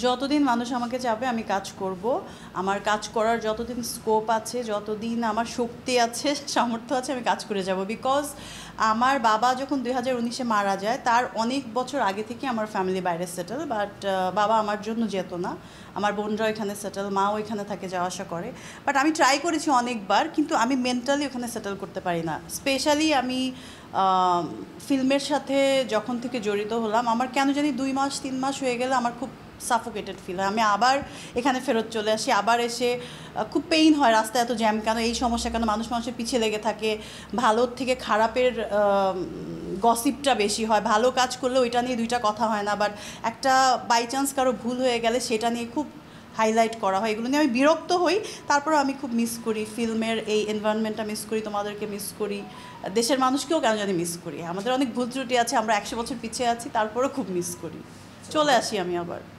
যতদিন মানুষ আমাকে চাবে আমি কাজ করব। আমার কাজ করার যতদিন স্কোপ আছে, যতদিন আমার শক্তি আছে, সামর্থ্য আছে, আমি কাজ করে যাব। বিকজ আমার বাবা যখন 2019-এ মারা যায়, তার অনেক বছর আগে থেকে আমার ফ্যামিলি বাইরে সেটেল, বাট বাবা আমার জন্য যেত না। আমার বোনরা এখানে সেটেল, মাও এখানে থাকে, যাওয়া আসা করে। বাট আমি ট্রাই করেছি অনেকবার, কিন্তু আমি মেন্টালি ওখানে সেটেল করতে পারি না। স্পেশালি আমি ফিল্মের সাথে যখন থেকে জড়িত হলাম, আমার কেন জানি 2 মাস 3 মাস হয়ে গেলে আমার খুব সাফোকেটেড ফিল হয়। আমি আবার এখানে ফেরত চলে আসি, আবার এসে খুব পেইন হয়, রাস্তায় এত জ্যাম কেন, এই সমস্যা কেন, মানুষ মানুষের পিছিয়ে লেগে থাকে, ভালোর থেকে খারাপের গসিপটা বেশি হয়। ভালো কাজ করলে ওইটা নিয়ে দুইটা কথা হয় না, বাট একটা বাই চান্স কারো ভুল হয়ে গেলে সেটা নিয়ে খুব হাইলাইট করা হয়। এগুলো নিয়ে আমি বিরক্ত হই। তারপরেও আমি খুব মিস করি ফিল্মের এই এনভায়রনমেন্টটা, মিস করি তোমাদেরকে, মিস করি দেশের মানুষকেও কেন জানি মিস করি। আমাদের অনেক ভুল ত্রুটি আছে, আমরা 100 বছর পিছিয়ে আছি, তারপরেও খুব মিস করি। চলে আসি আমি আবার।